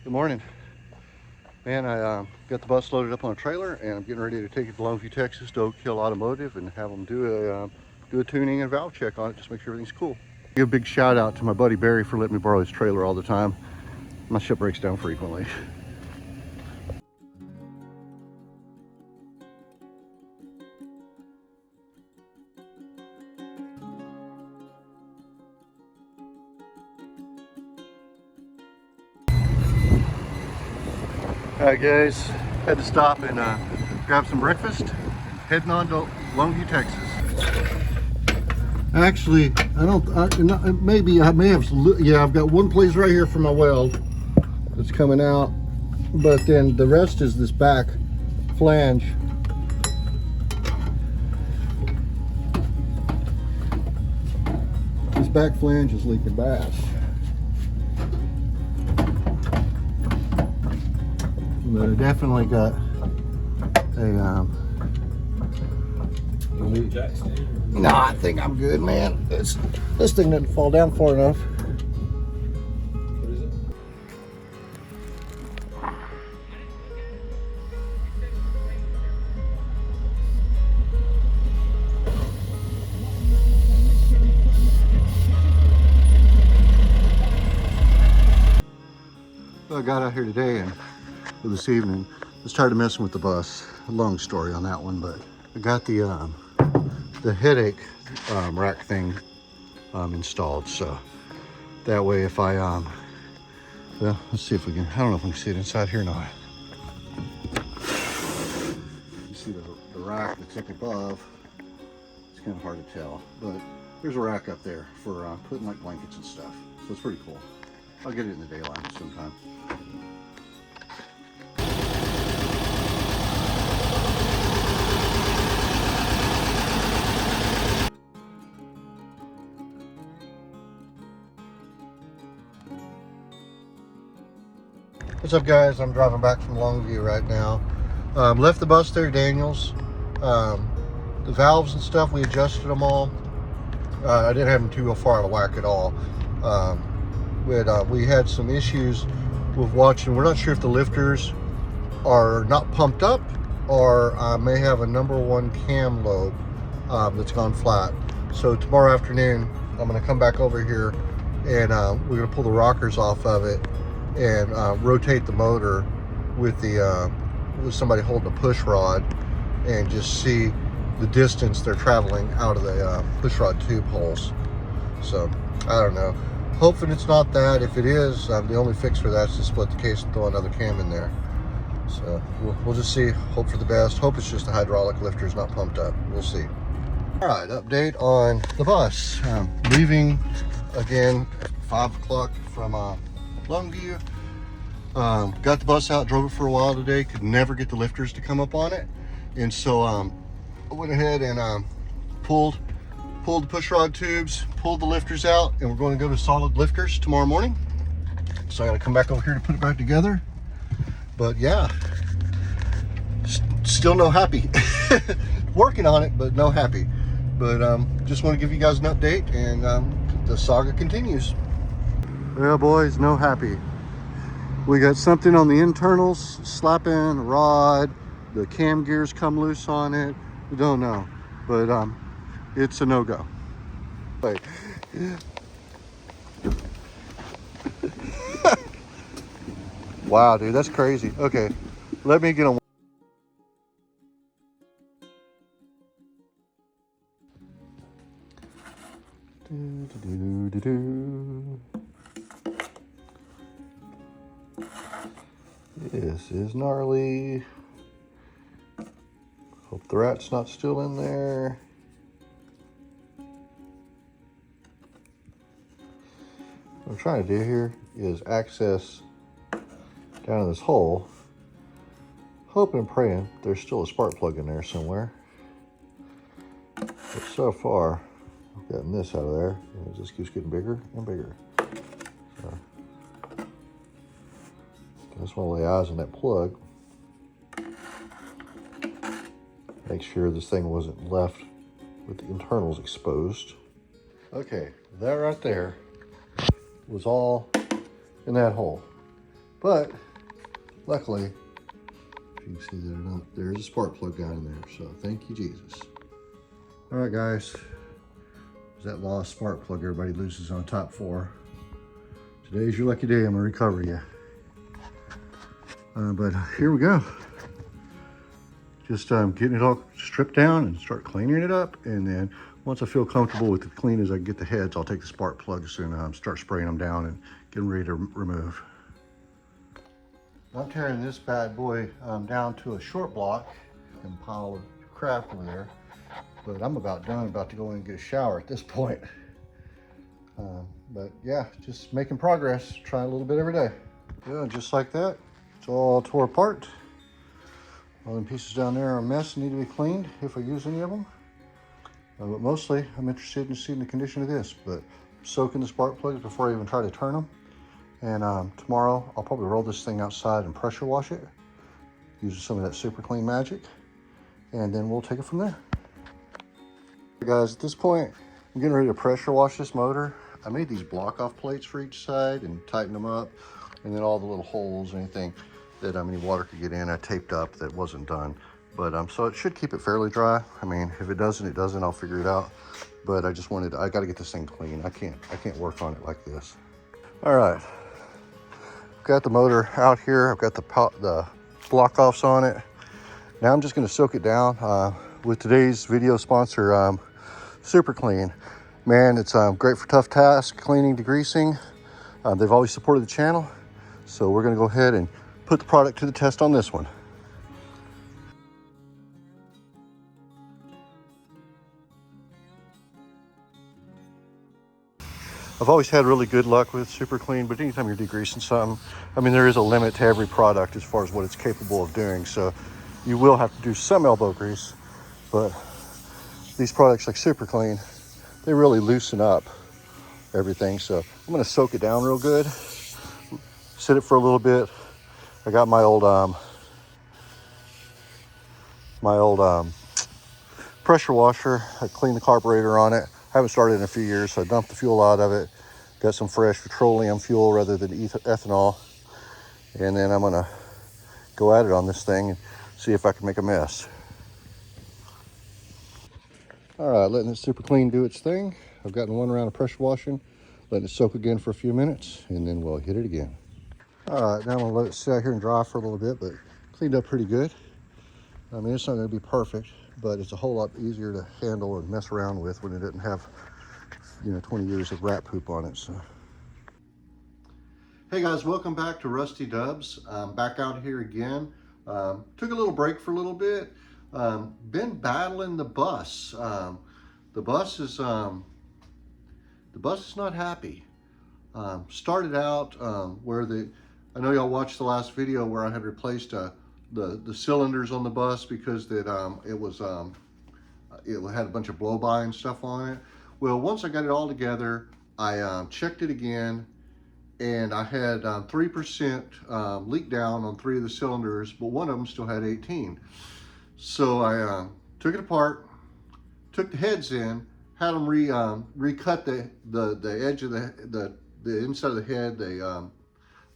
Good morning. Man, I got the bus loaded up on a trailer and I'm getting ready to take it to Longview, Texas to Oak Hill Automotive and have them do a tuning and valve check on it, just make sure everything's cool. Give a big shout out to my buddy Barry for letting me borrow his trailer all the time. My shit breaks down frequently. Alright guys, had to stop and grab some breakfast. Heading on to Longview, Texas. Actually, maybe I may have, yeah, I've got one place right here for my weld that's coming out, but then the rest is this back flange. This back flange is leaking bad. But I definitely got a no, I think I'm good, man. This thing didn't fall down far enough. What is it? So I got out here today and this evening, I started messing with the bus. A long story on that one, but I got the headache rack thing installed, so that way if I well, let's see if we can, I don't know if we can see it inside here or not. You see the rack that's up above. It's kind of hard to tell, but there's a rack up there for putting like blankets and stuff, so it's pretty cool. I'll get it in the daylight sometime. What's up guys, I'm driving back from Longview right now. Left the bus there, Daniels. The valves and stuff, we adjusted them all. I didn't have them too far out of whack at all. We had some issues with watching. We're not sure if the lifters are not pumped up or may have a #1 cam lobe that's gone flat. So tomorrow afternoon, I'm gonna come back over here and we're gonna pull the rockers off of it and rotate the motor with somebody holding a push rod and just see the distance they're traveling out of the push rod tube holes. So I don't know, hoping it's not that. If it is, the only fix for that is to split the case and throw another cam in there. So we'll just see, hope for the best. Hope it's just the hydraulic lifter is not pumped up. We'll see. All right, update on the bus. Leaving again at 5 o'clock from Longview. Got the bus out, drove it for a while today, could never get the lifters to come up on it, and so I went ahead and pulled the push rod tubes, pulled the lifters out, and we're going to go to solid lifters tomorrow morning. So I got to come back over here to put it back together. But yeah, still no happy. Working on it, but no happy. But just want to give you guys an update, and the saga continues. Well boys, no happy. We got something on the internals, slapping a rod, the cam gears come loose on it. We don't know, but it's a no-go. Wait. Wow, dude, that's crazy. Okay, let me get on. This is gnarly. Hope the rat's not still in there. What I'm trying to do here is access down in this hole. Hoping and praying there's still a spark plug in there somewhere. But so far, I've gotten this out of there, and it just keeps getting bigger and bigger. So, I just want to lay eyes on that plug. Make sure this thing wasn't left with the internals exposed. Okay, that right there was all in that hole. But luckily, if you can see there's a spark plug down in there. So thank you, Jesus. All right, guys. That lost spark plug everybody loses on top 4. Today's your lucky day. I'm gonna recover you. But here we go. Just getting it all stripped down and start cleaning it up. And then once I feel comfortable with it clean as I get the heads, I'll take the spark plugs and start spraying them down and getting ready to remove. I'm tearing this bad boy down to a short block and pile of crap over there. But I'm about done, about to go in and get a shower at this point. But yeah, just making progress, trying a little bit every day. Yeah, just like that, it's all tore apart. All them pieces down there are a mess and need to be cleaned if I use any of them. But mostly, I'm interested in seeing the condition of this. But soaking the spark plugs before I even try to turn them. And tomorrow, I'll probably roll this thing outside and pressure wash it, using some of that super clean magic. And then we'll take it from there. Guys, at this point, I'm getting ready to pressure wash this motor. I made these block off plates for each side and tightened them up, and then all the little holes, anything that any water could get in, I taped up that wasn't done. But so it should keep it fairly dry. I mean, if it doesn't, it doesn't. I'll figure it out. But I just wanted, I got to get this thing clean. I can't work on it like this. All right, I've got the motor out here. I've got the block offs on it. Now I'm just going to soak it down with today's video sponsor, Super Clean. Man, it's great for tough tasks, cleaning, degreasing. They've always supported the channel. So we're gonna go ahead and put the product to the test on this one. I've always had really good luck with Super Clean, but anytime you're degreasing something, I mean, there is a limit to every product as far as what it's capable of doing. So you will have to do some elbow grease, but these products like Super Clean, they really loosen up everything. So I'm gonna soak it down real good, sit it for a little bit. I got my old pressure washer. I cleaned the carburetor on it. I haven't started in a few years, so I dumped the fuel out of it. Got some fresh petroleum fuel rather than ethanol. And then I'm gonna go at it on this thing and see if I can make a mess. All right, letting it Super Clean do its thing. I've gotten one round of pressure washing, letting it soak again for a few minutes, and then we'll hit it again. All right, now I'm gonna let it sit out here and dry for a little bit, but cleaned up pretty good. I mean, it's not gonna be perfect, but it's a whole lot easier to handle and mess around with when it doesn't have, 20 years of rat poop on it. So. Hey guys, welcome back to Rusty Dubs. Back out here again. Took a little break for a little bit. Been battling the bus. The bus is not happy. Started out I know y'all watched the last video where I had replaced the cylinders on the bus because it had a bunch of blow by and stuff on it. Well, once I got it all together, I checked it again, and I had 3% leak down on 3 of the cylinders, but one of them still had 18. So I took it apart, took the heads in, had them recut the edge of the inside of the head. They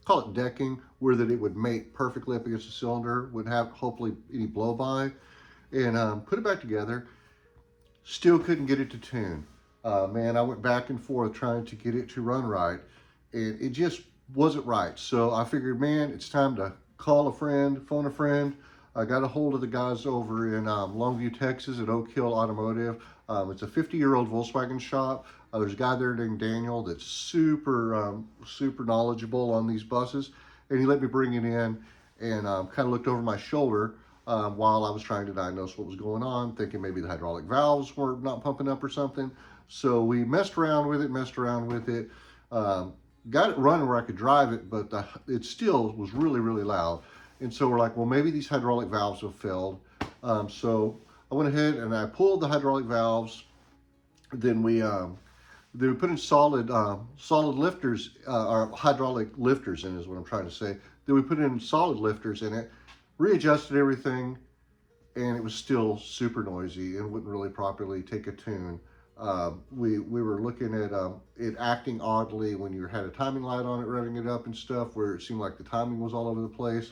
call it decking, where that it would mate perfectly up against the cylinder, would have hopefully any blow by, and put it back together. Still couldn't get it to tune. Man, I went back and forth trying to get it to run right, and it just wasn't right. So I figured, man, it's time to call a friend, phone a friend. I got a hold of the guys over in Longview, Texas at Oak Hill Automotive. It's a 50-year-old Volkswagen shop. There's a guy there named Daniel that's super knowledgeable on these buses, and he let me bring it in and kind of looked over my shoulder while I was trying to diagnose what was going on, thinking maybe the hydraulic valves were not pumping up or something. So we messed around with it, got it running where I could drive it, but it still was really, really loud. And so we're like, well, maybe these hydraulic valves have failed. So I went ahead and I pulled the hydraulic valves. Then we put in solid lifters, or hydraulic lifters in is what I'm trying to say. Then we put in solid lifters in it, readjusted everything, and it was still super noisy and wouldn't really properly take a tune. We were looking at it acting oddly when you had a timing light on it, revving it up and stuff, where it seemed like the timing was all over the place.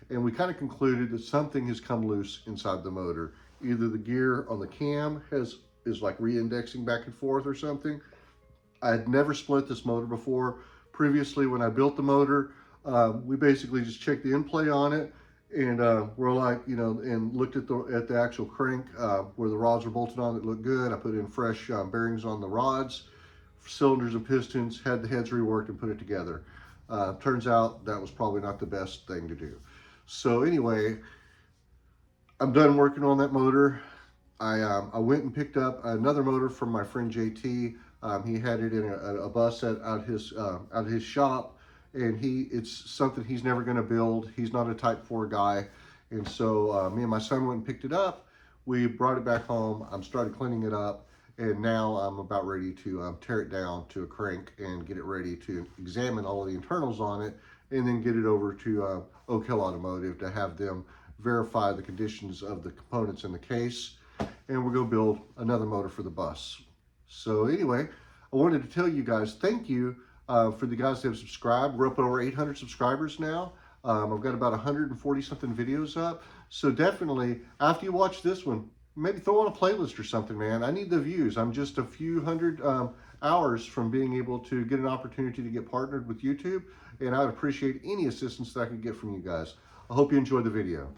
And we kind of concluded that something has come loose inside the motor. Either the gear on the cam is like re-indexing back and forth or something. I had never split this motor before. Previously, when I built the motor, we basically just checked the end play on it, and we're like, you know, and looked at the actual crank where the rods were bolted on. It looked good. I put in fresh bearings on the rods, cylinders and pistons, had the heads reworked and put it together. Turns out that was probably not the best thing to do. So anyway, I'm done working on that motor. I went and picked up another motor from my friend JT. He had it in a bus out his shop, and it's something he's never going to build. He's not a Type 4 guy, and so me and my son went and picked it up. We brought it back home. I started cleaning it up, and now I'm about ready to tear it down to a crank and get it ready to examine all of the internals on it, and then get it over to Oak Hill Automotive to have them verify the conditions of the components in the case, and we're going to build another motor for the bus. So anyway, I wanted to tell you guys thank you for the guys that have subscribed. We're up over 800 subscribers now. I've got about 140 something videos up. So definitely, after you watch this one, maybe throw on a playlist or something, man. I need the views. I'm just a few hundred hours from being able to get an opportunity to get partnered with YouTube, and I'd appreciate any assistance that I could get from you guys. I hope you enjoyed the video.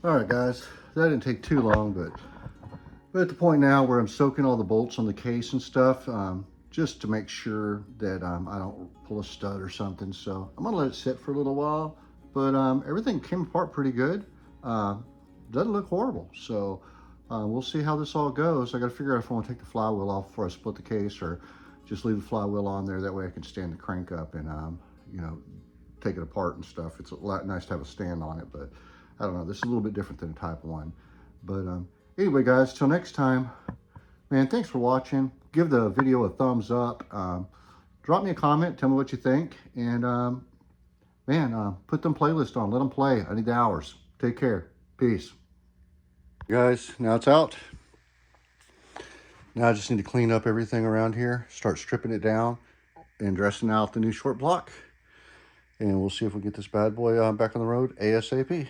All right, guys, that didn't take too long, but we're at the point now where I'm soaking all the bolts on the case and stuff, just to make sure that I don't pull a stud or something. So I'm gonna let it sit for a little while, but everything came apart pretty good. Doesn't look horrible. So we'll see how this all goes. I gotta figure out if I wanna take the flywheel off before I split the case, or just leave the flywheel on there. That way I can stand the crank up and, you know, take it apart and stuff. It's a lot nice to have a stand on it, but I don't know, this is a little bit different than a Type 1. But anyway, guys, till next time, man, thanks for watching. Give the video a thumbs up. Drop me a comment, tell me what you think. And man, put them playlists on, let them play. I need the hours. Take care. Peace. Guys, now it's out. Now I just need to clean up everything around here, start stripping it down and dressing out the new short block. And we'll see if we get this bad boy back on the road ASAP.